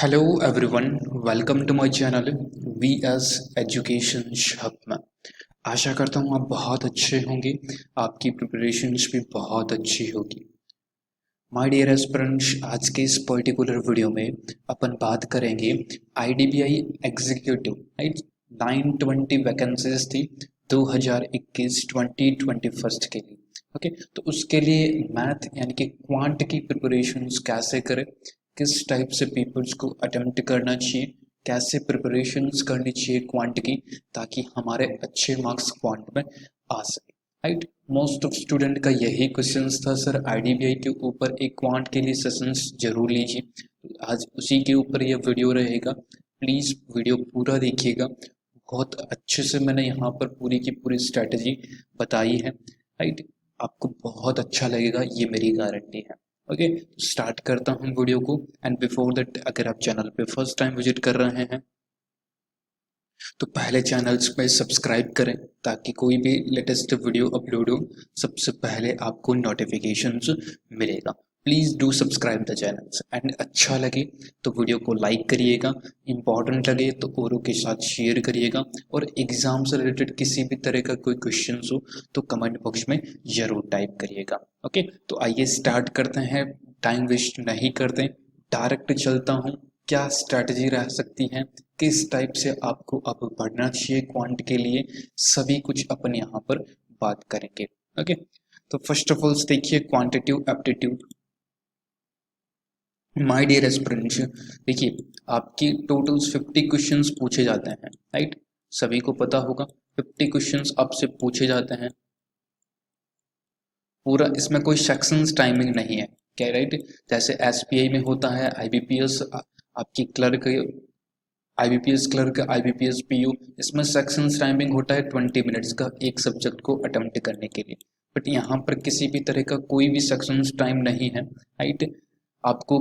Hello everyone, welcome to my channel VS education hub में। आशा करता हूँ आप बहुत अच्छे होंगे, आपकी प्रिपरेशंस भी बहुत अच्छी होगी। माय डियर एस्पिरेंट्स, आज के इस पर्टिकुलर वीडियो में अपन बात करेंगे आईडीबीआई एग्जीक्यूटिव, राइट। 920 वैकेंसीज थी 2021-2021 के लिए। ओके, तो उसके लिए मैथ यानी कि क्वांट की प्रिपरेशंस कैसे करें, किस टाइप से पेपर्स को अटेम्प्ट करना चाहिए, कैसे प्रिपरेशंस करनी चाहिए क्वांट की, ताकि हमारे अच्छे मार्क्स क्वांट में आ सके, राइट। मोस्ट ऑफ स्टूडेंट का यही क्वेश्चंस था, सर आईडीबीआई के ऊपर एक क्वांट के लिए सेशंस जरूर लीजिए। आज उसी के ऊपर यह वीडियो रहेगा, प्लीज़ वीडियो पूरा देखिएगा। बहुत अच्छे से मैंने यहाँ पर पूरी की पूरी स्ट्रैटेजी बताई है, राइट। आपको बहुत अच्छा लगेगा, ये मेरी गारंटी है। ओके, स्टार्ट करता हूँ वीडियो को। एंड बिफोर दैट, अगर आप चैनल पे फर्स्ट टाइम विजिट कर रहे हैं तो पहले चैनल्स पे सब्सक्राइब करें, ताकि कोई भी लेटेस्ट वीडियो अपलोड हो सबसे पहले आपको नोटिफिकेशंस मिलेगा। Please do subscribe the channels. And अच्छा लगे तो वीडियो को लाइक करिएगा, इम्पॉर्टेंट लगे तो औरों के साथ शेयर करिएगा, और एग्ज़ाम से रिलेटेड किसी भी तरह का कोई क्वेश्चन हो तो कमेंट बॉक्स में ज़रूर टाइप करिएगा। ओके, तो आइए स्टार्ट करते हैं, टाइम वेस्ट नहीं करते, डायरेक्ट चलता हूँ। क्या स्ट्रैटेजी रह सकती है, किस टाइप से आपको अब पढ़ना चाहिए क्वांट के लिए, सभी कुछ अपन यहाँ पर बात करेंगे। ओके, तो फर्स्ट ऑफ ऑल देखिए quantitative aptitude. My dear aspirants, देखिए आपकी टोटल्स 50 क्वेश्चंस पूछे जाते हैं, राइट। सभी को पता होगा 50 क्वेश्चंस आपसे पूछे जाते हैं। पूरा इसमें कोई सेक्शंस टाइमिंग नहीं है, क्या, राइट। जैसे एसबीआई में होता है, आईबीपीएस आपकी clerk, IBPS clerk, IBPS PO, इसमें सेक्शंस टाइमिंग होता है 20 मिनट्स का एक सब्जेक्ट को अटेम्प्ट करने के लिए। बट यहाँ पर किसी भी तरह का कोई भी सेक्शंस टाइम नहीं है, राइट। आपको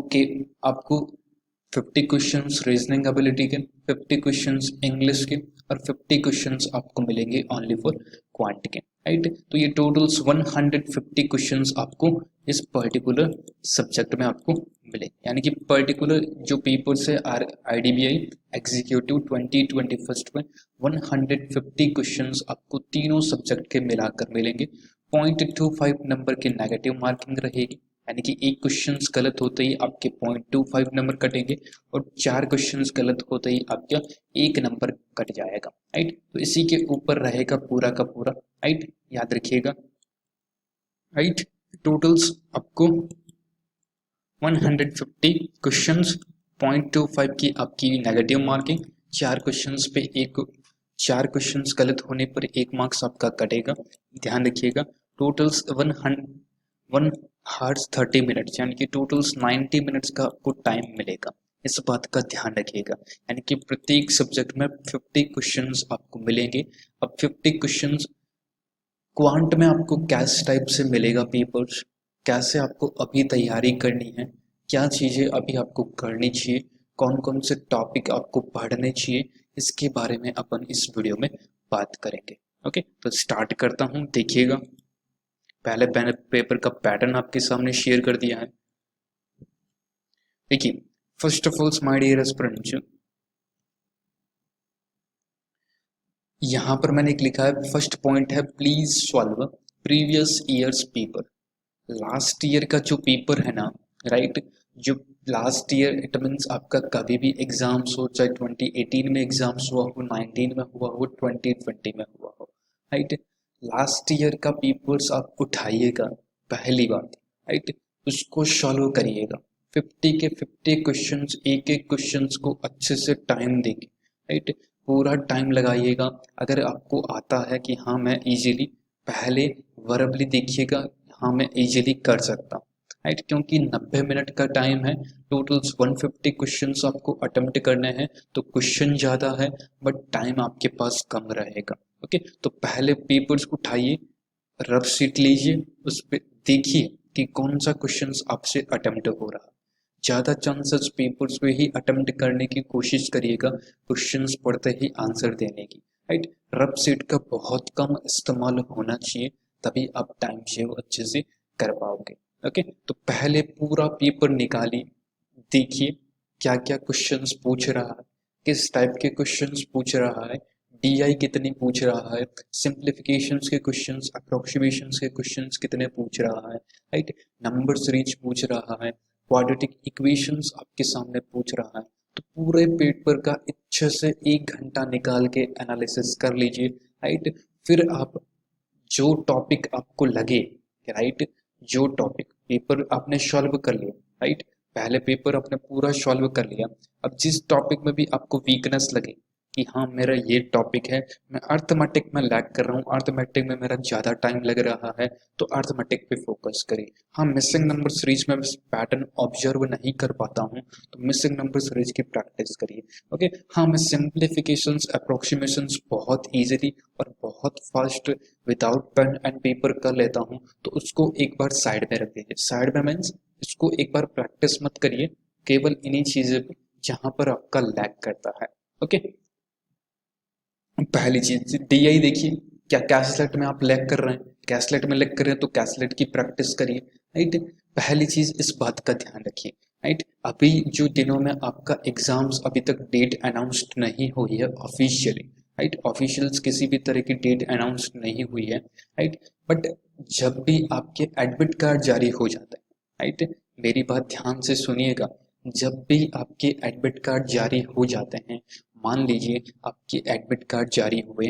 50 क्वेश्चंस रीजनिंग एबिलिटी के, 50 क्वेश्चंस इंग्लिश के, और 50 क्वेश्चंस आपको मिलेंगे ओनली फॉर क्वांट के, राइट। तो ये टोटल्स 150 क्वेश्चंस आपको इस पर्टिकुलर सब्जेक्ट में आपको मिले, यानी कि पर्टिकुलर जो पेपर से आईडीबीआई एग्जीक्यूटिव 2021 में 150 क्वेश्चंस आपको तीनों सब्जेक्ट के मिलाकर मिलेंगे। 0.25 नंबर की नेगेटिव मार्किंग रहेगी, यानी कि एक क्वेश्चन गलत होते ही आपके 0.25 नंबर कटेंगे, और 4 क्वेश्चन गलत होते ही आपका 1 नंबर कट जाएगा, राइट। तो इसी के ऊपर रहेगा पूरा का पूरा, राइट, याद रखिएगा, राइट। टोटल्स आपको 150 क्वेश्चंस, 0.25 की आपकी नेगेटिव मार्किंग, 4 क्वेश्चंस पे एक, 4 क्वेश्चंस गलत होने पर 1 मार्क्स आपका कटेगा। ध्यान रखिएगा, टोटल्स 1 हार्स 30 मिनट्स, यानी कि टोटल्स 90 मिनट्स का आपको टाइम मिलेगा। इस बात का ध्यान रखिएगा, यानी कि प्रत्येक सब्जेक्ट में 50 क्वेश्चंस आपको मिलेंगे। अब 50 क्वेश्चंस क्वांट में आपको कैस टाइप से मिलेगा पेपर्स, कैसे आपको अभी तैयारी करनी है, क्या चीज़ें अभी आपको करनी चाहिए, कौन कौन से टॉपिक आपको पढ़ने चाहिए, इसके बारे में अपन इस वीडियो में बात करेंगे। ओके, तो स्टार्ट करता हूँ, देखिएगा। पहले मैंने पेपर का पैटर्न आपके सामने शेयर कर दिया है। देखिए, first of all my dear aspirants, यहाँ पर मैंने एक लिखा है, फर्स्ट पॉइंट है please solve previous years paper. Last year का जो पेपर है ना, राइट, जो लास्ट ईयर इट मीन्स आपका कभी भी एग्जाम्स हो, चाहे 2018 में एग्जाम्स हुआ हो, 19 में हुआ हो, 2020 में हुआ हो, राइट। लास्ट ईयर का पेपर्स आप उठाइएगा, पहली बात, राइट, उसको सॉल्व करिएगा। 50 के 50 क्वेश्चंस, एक एक क्वेश्चंस को अच्छे से टाइम देके, राइट, पूरा टाइम लगाइएगा। अगर आपको आता है कि हाँ मैं इजीली, पहले वर्बली देखिएगा, हाँ मैं इजीली कर सकता हूँ, राइट, क्योंकि 90 मिनट का टाइम है, टोटल्स 150 क्वेश्चंस आपको अटेम्प्ट करने हैं, तो क्वेश्चन ज़्यादा है बट टाइम आपके पास कम रहेगा। ओके, तो पहले पेपर्स उठाइए, रफ शीट लीजिए, उस पर देखिए कि कौन सा क्वेश्चंस आपसे अटेम्प्ट हो रहा है। ज़्यादा चांसेस पेपर्स पे ही अटेम्प्ट करने की कोशिश करिएगा, क्वेश्चंस पढ़ते ही आंसर देने की, राइट। रफ सीट का बहुत कम इस्तेमाल होना चाहिए, तभी आप टाइम सेव अच्छे से कर पाओगे। ओके, तो पहले पूरा पेपर निकालिए, देखिए क्या क्या क्वेश्चंस पूछ रहा है, किस टाइप के क्वेश्चंस पूछ रहा है, डीआई कितनी पूछ रहा है, सिंप्लीफिकेशंस के क्वेश्चंस, अप्रोक्सीमेशंस के क्वेश्चंस कितने पूछ रहा है, राइट, नंबर सीरीज पूछ रहा है, क्वाड्रेटिक इक्वेशंस आपके सामने पूछ रहा है। तो पूरे पेपर का अच्छे से 1 घंटा निकाल के एनालिसिस कर लीजिए, राइट। फिर आप जो टॉपिक आपको लगे, राइट, जो टॉपिक पेपर आपने सॉल्व कर लिया, राइट, पहले पेपर आपने पूरा सॉल्व कर लिया, अब जिस टॉपिक में भी आपको वीकनेस लगे कि हाँ मेरा ये टॉपिक है, मैं अर्थमेटिक में लैग कर रहा हूँ, अर्थमेटिक में मेरा ज़्यादा टाइम लग रहा है, तो अर्थमेटिक पे फोकस करिए। हाँ, मिसिंग नंबर सीरीज में पैटर्न ऑब्जर्व नहीं कर पाता हूँ, तो मिसिंग नंबर सीरीज की प्रैक्टिस करिए। ओके, हाँ, मैं सिंप्लीफिकेशंस अप्रोक्सीमेशंस बहुत इजीली और बहुत fast without pen and paper कर लेता हूँ, तो उसको एक बार साइड में रख दीजिए। साइड में मीन्स इसको एक बार प्रैक्टिस मत करिए, केवल इन्हीं चीज़ों पे जहाँ पर आपका लैग करता है। ओके, पहली चीज डीआई देखिए, क्या कैसलेट में आप लैग कर रहे हैं, कैसलेट में लैग कर रहे हैं तो कैसलेट की प्रैक्टिस करिए, राइट। पहली चीज इस बात का ध्यान रखिए, राइट। अभी जो दिनों में आपका एग्जाम्स अभी तक डेट अनाउंस्ड नहीं हुई है ऑफिशियली, राइट, ऑफिशियल्स किसी भी तरह की डेट अनाउंस नहीं हुई है, राइट। बट जब भी आपके एडमिट कार्ड जारी हो जाता है, राइट, मेरी बात ध्यान से सुनिएगा, जब भी आपके एडमिट कार्ड जारी हो जाते हैं, मान लीजिए आपके एडमिट कार्ड जारी हुए,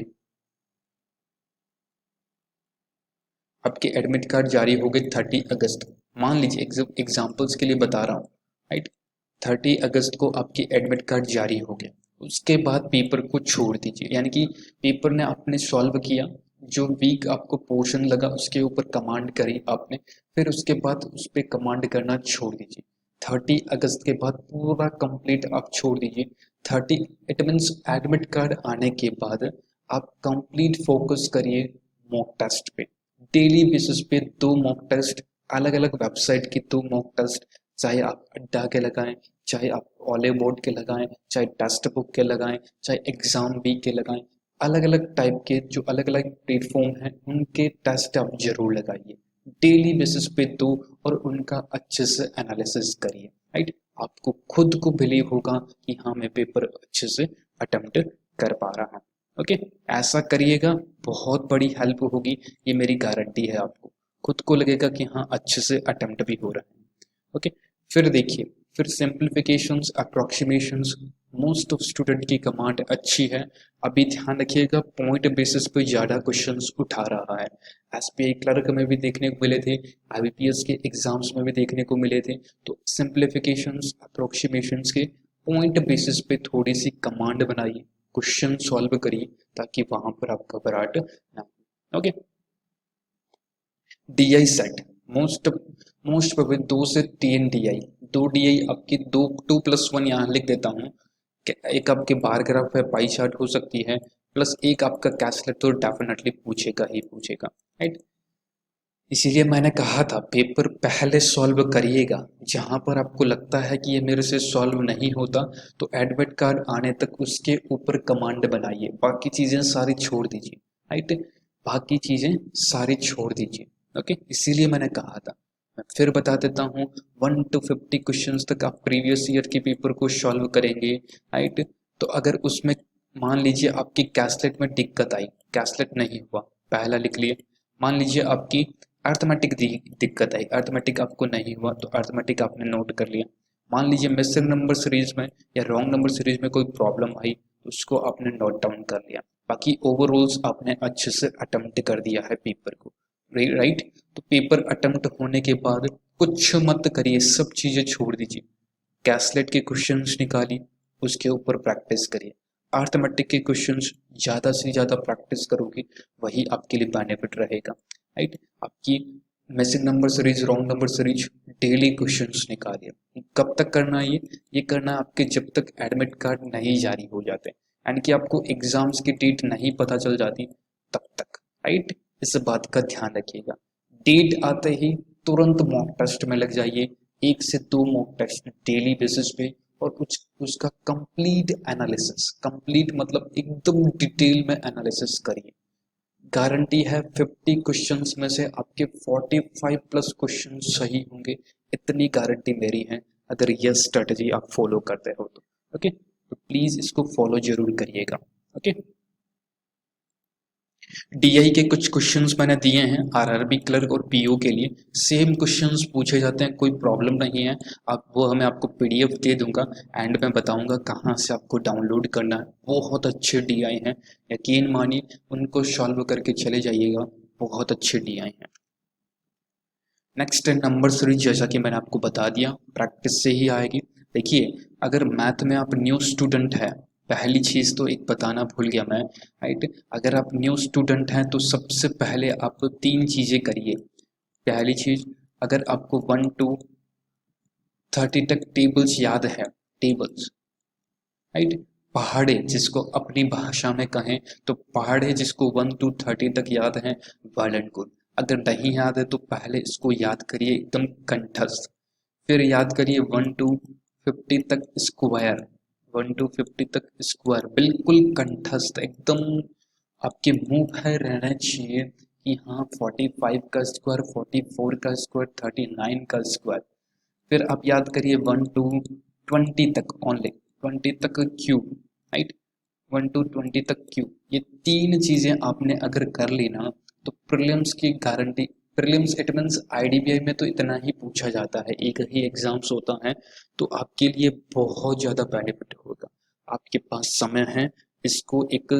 आपके एडमिट कार्ड जारी हो गए 30 अगस्त, मान लीजिए एग्जाम्पल्स के लिए बता रहा हूँ, राइट, 30 अगस्त को आपके एडमिट कार्ड जारी हो गया, उसके बाद पेपर को छोड़ दीजिए, यानी कि पेपर ने आपने सॉल्व किया, जो वीक आपको पोर्शन लगा उसके ऊपर कमांड करी आपने, फिर उसके बाद उस पर कमांड करना छोड़ दीजिए। 30 अगस्त के बाद पूरा कंप्लीट आप छोड़ दीजिए। 30 इट मीन्स एडमिट कार्ड आने के बाद आप कंप्लीट फोकस करिए मॉक टेस्ट पे। डेली बेसिस पे 2 मॉक टेस्ट, अलग अलग वेबसाइट की 2 मॉक टेस्ट, चाहे आप अड्डा के लगाएं, चाहे आप ऑले बोर्ड के लगाएं, चाहे टेक्स्ट बुक के लगाएं, चाहे एग्जाम बी के लगाएं, अलग अलग टाइप के जो अलग अलग प्लेटफॉर्म हैं उनके टेस्ट आप जरूर लगाइए डेली बेसिस पे 2, और उनका अच्छे से एनालिसिस करिए, राइट। आपको खुद को बिलीव होगा कि हाँ मैं पेपर अच्छे से अटेम्प्ट कर पा रहा हूँ। ओके, ऐसा करिएगा, बहुत बड़ी हेल्प होगी, ये मेरी गारंटी है आपको, खुद को लगेगा कि हाँ अच्छे से अटेम्प्ट भी हो रहा है। ओके, फिर देखिए, फिर simplifications approximations, most of student की कमांड अच्छी है, अभी ध्यान रखिएगा पॉइंट बेसिस पे ज़्यादा क्वेश्चंस उठा रहा है, एसबीआई क्लर्क में भी देखने को मिले थे, आईबीपीएस के एग्जाम्स में भी देखने को मिले थे, तो सिंप्लीफिकेशंस अप्रोक्सीमेशंस के पॉइंट बेसिस पे थोड़ी सी कमांड बनाइए, क्वेश्चन सॉल्व करिए, ताकि वहां पर आप घबराहट ना हो। Okay, DI set, most most probably 2 से 3 डीआई, 2 डीआई आपकी, 2 2+1 यहाँ लिख देता हूँ, एक आपके बार ग्राफ है, पाई चार्ट हो सकती है, प्लस एक आपका कैशलेट तो डेफिनेटली पूछेगा ही पूछेगा, राइट। इसीलिए मैंने कहा था पेपर पहले सॉल्व करिएगा, जहां पर आपको लगता है कि ये मेरे से सॉल्व नहीं होता, तो एडमिट कार्ड आने तक उसके ऊपर कमांड बनाइए, बाकी चीजें सारी छोड़ दीजिए, राइट, बाकी चीजें सारी छोड़ दीजिए। ओके, इसीलिए मैंने कहा था, मैं फिर बता देता हूँ, 1 to 50 क्वेश्चंस तक आप प्रीवियस ईयर के पेपर को सॉल्व करेंगे, राइट। तो अगर उसमें मान लीजिए आपकी कैसलेट में दिक्कत आई, कैसलेट नहीं हुआ, पहला लिख लिए, मान लीजिए आपकी अर्थमेटिक दिक्कत आई, अर्थमेटिक आपको नहीं हुआ, तो अर्थमेटिक आपने नोट कर लिया, मान लीजिए मिसिंग नंबर सीरीज में या रॉन्ग नंबर सीरीज में कोई प्रॉब्लम आई, तो उसको आपने नोट डाउन कर लिया, बाकी ओवरऑल्स आपने अच्छे से अटेम्प्ट कर दिया है पेपर को, राइट। तो पेपर अटेम्प्ट होने के बाद कुछ मत करिए, सब चीजें छोड़ दीजिए, कैसलेट के क्वेश्चंस निकालिए, उसके ऊपर प्रैक्टिस करिए, अर्थमेटिक के क्वेश्चंस ज़्यादा से ज़्यादा प्रैक्टिस करोगे वही आपके लिए बेनिफिट रहेगा, राइट। आपकी missing number series, wrong number series, daily questions निकालिए। कब तक करना है ये करना है आपके जब तक एडमिट कार्ड नहीं जारी हो जाते, यानी कि आपको एग्जाम्स की डेट नहीं पता चल जाती तब तक, राइट। इस बात का ध्यान रखिएगा, डेट आते ही तुरंत मॉक टेस्ट में लग जाइए, 1 से 2 मॉक टेस्ट डेली बेसिस पे, और उसका कंप्लीट एनालिसिस, कंप्लीट मतलब एकदम डिटेल में एनालिसिस करिए, गारंटी है 50 क्वेश्चंस में से आपके 45+ क्वेश्चन सही होंगे, इतनी गारंटी मेरी है, अगर यह स्ट्रेटजी आप फॉलो करते हो तो। ओके, तो प्लीज इसको फॉलो जरूर करिएगा। ओके, डीआई के कुछ क्वेश्चंस मैंने दिए हैं आरआरबी क्लर्क और पीओ के लिए, सेम क्वेश्चंस पूछे जाते हैं, कोई प्रॉब्लम नहीं है। आप वो मैं आपको पीडीएफ दे दूंगा, एंड में बताऊंगा कहाँ से आपको डाउनलोड करना है। बहुत अच्छे डीआई हैं, यकीन मानिए, उनको सॉल्व करके चले जाइएगा, बहुत अच्छे डीआई हैं। नेक्स्ट है नंबर सीरीज, जैसा कि मैंने आपको बता दिया, प्रैक्टिस से ही आएगी। देखिए, अगर मैथ में आप न्यू स्टूडेंट है, पहली चीज तो एक बताना भूल गया मैं, राइट। अगर आप न्यू स्टूडेंट हैं तो सबसे पहले आप 3 चीजें करिए। पहली चीज, अगर आपको 1 to 30 तक टेबल्स याद है, टेबल्स, राइट, पहाड़े जिसको अपनी भाषा में कहें तो पहाड़े जिसको 1 to 30 तक याद है, वेल एंड गुड। अगर नहीं याद है तो पहले इसको याद करिए एकदम कंठस्थ, फिर याद करिए 1 to 50 तक स्क्वायर, 1 to 50 तक स्क्वायर बिल्कुल कंठस्थ एकदम आपके मुंह पर रहना चाहिए कि हाँ 45 का स्क्वायर, 44 का स्क्वायर, 39 का स्क्वायर। फिर आप याद करिए 1 to 20 तक, ओनली 20 तक क्यूब, राइट, 1 to 20 तक क्यूब। ये 3 चीजें आपने अगर कर ली ना तो प्रीलिम्स की guarantee. Prelims it means IDBI में तो इतना ही पूछा जाता है, एक ही एग्जाम्स होता है, तो आपके लिए बहुत ज्यादा बेनिफिट होगा। आपके पास समय है, इसको एक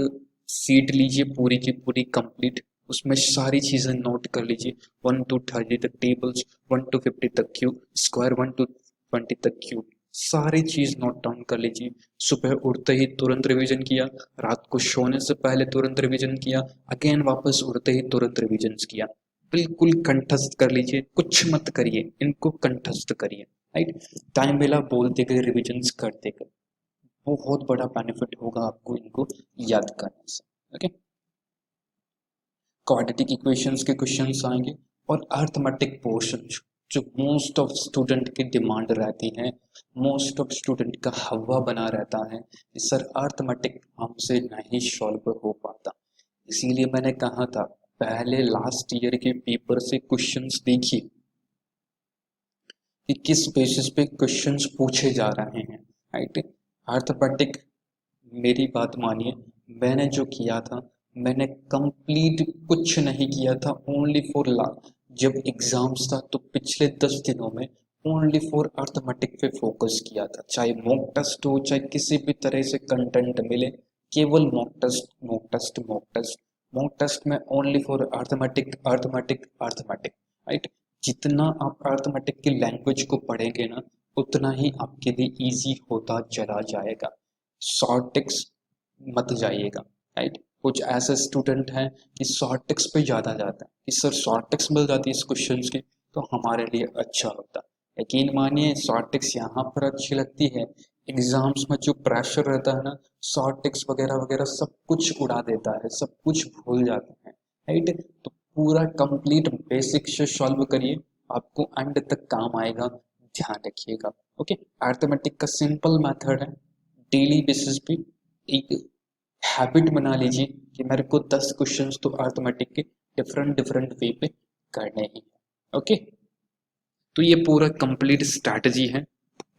सीट लीजिए पूरी की पूरी कंप्लीट, उसमें सारी चीजें नोट कर लीजिए। 1 to 30 तक टेबल्स, 1 to 50 तक क्यूब, स्क्वायर 1 to 20 तक क्यूब, सारी चीज नोट डाउन कर लीजिए। सुबह उठते ही तुरंत रिवीजन किया, रात को सोने से पहले तुरंत रिवीजन किया, अगेन वापस उठते ही तुरंत रिवीजन किया। बिल्कुल कंठस्थ कर लीजिए, कुछ मत करिए, इनको कंठस्थ करिए, राइट। टाइम मिला बोलते गए, रिवीजन करते गए, बहुत बड़ा बेनिफिट होगा आपको इनको याद करने से। ओके, क्वाड्रेटिक इक्वेशंस के क्वेश्चंस आएंगे और अर्थमेटिक पोर्शन जो मोस्ट ऑफ स्टूडेंट की डिमांड रहती है, मोस्ट ऑफ स्टूडेंट का हवा बना रहता है, सर अर्थमेटिक हमसे नहीं सॉल्व हो पाता। इसीलिए मैंने कहा था पहले लास्ट ईयर के पेपर से क्वेश्चंस देखिए कि किस बेसिस पे क्वेश्चंस पूछे जा रहे हैं, राइट। अर्थमेटिक, मेरी बात मानिए, मैंने जो किया था, मैंने कंप्लीट कुछ नहीं किया था, ओनली फॉर जब एग्जाम्स था तो पिछले 10 दिनों में ओनली फॉर अर्थमेटिक पे फोकस किया था। चाहे मॉक टेस्ट हो, चाहे किसी भी तरह से कंटेंट मिले, केवल mock test, mock test, mock test, mock test में only for arithmetic, arithmetic, arithmetic, right. जितना आप अर्थमेटिक की लैंग्वेज को पढ़ेंगे ना, उतना ही आपके लिए इजी होता चला जाएगा। शॉर्ट टिक्स मत जाइएगा, राइट। कुछ ऐसे स्टूडेंट हैं कि शॉर्ट टिक्स पे ज़्यादा जाता है कि सर शॉर्ट टिक्स मिल जाती है इस क्वेश्चन की तो हमारे लिए अच्छा होता। यकीन मानिए शॉर्ट टिक्स यहाँ पर अच्छी लगती है, एग्जाम्स में जो प्रेशर रहता है ना, शॉर्ट टिक्स वगैरह वगैरह सब कुछ उड़ा देता है, सब कुछ भूल जाते हैं, राइट। तो पूरा कंप्लीट बेसिक से सॉल्व करिए, आपको एंड तक काम आएगा, ध्यान रखिएगा। ओके, अर्थमेटिक का सिंपल मेथड है, डेली बेसिस पे एक हैबिट बना लीजिए कि मेरे को 10 क्वेश्चंस तो अर्थमेटिक के डिफरेंट डिफरेंट वे पे करने ही हैं। ओके, तो ये पूरा कंप्लीट स्ट्रैटेजी है,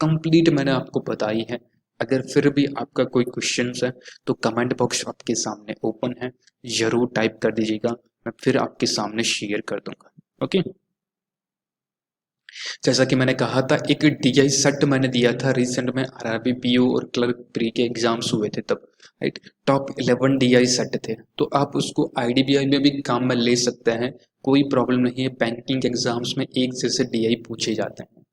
कंप्लीट मैंने आपको बताई है। अगर फिर भी आपका कोई क्वेश्चंस है तो कमेंट बॉक्स आपके सामने ओपन है, जरूर टाइप कर दीजिएगा, मैं फिर आपके सामने शेयर कर दूंगा। ओके, जैसा कि मैंने कहा था एक डीआई सेट मैंने दिया था रिसेंट में, आरआरबी पीओ और क्लर्क प्री के एग्जाम्स हुए थे तब, राइट। टॉप 11 डीआई सेट थे, तो आप उसको आईडीबीआई में भी काम में ले सकते हैं, कोई प्रॉब्लम नहीं है। बैंकिंग एग्जाम्स में एक जैसे डीआई पूछे जाते हैं।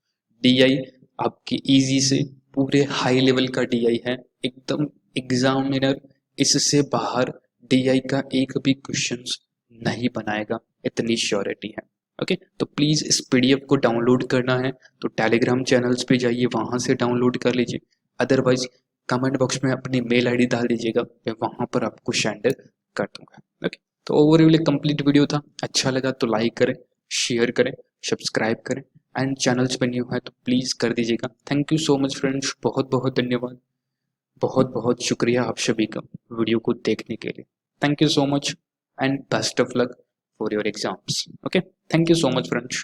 डीआई आपके इजी से पूरे हाई लेवल का डीआई है, एकदम एग्जामिनर इससे बाहर डीआई का एक भी क्वेश्चन नहीं बनाएगा, इतनी श्योरिटी है। ओके, तो प्लीज़ इस पीडीएफ को डाउनलोड करना है तो टेलीग्राम चैनल्स पे जाइए, वहाँ से डाउनलोड कर लीजिए, अदरवाइज कमेंट बॉक्स में अपनी मेल आईडी डाल दीजिएगा, मैं वहाँ पर आपको सेंड कर दूंगा। ओके, तो ओवरऑल एक कंप्लीट वीडियो था, अच्छा लगा तो लाइक करें, शेयर करें, सब्सक्राइब करें, एंड चैनल्स पर न्यू है तो प्लीज़ कर दीजिएगा। Thank you so much friends, बहुत बहुत धन्यवाद, बहुत बहुत शुक्रिया आप सभी का वीडियो को देखने के लिए। Thank you so much and best of luck for your exams. Okay, thank you so much friends.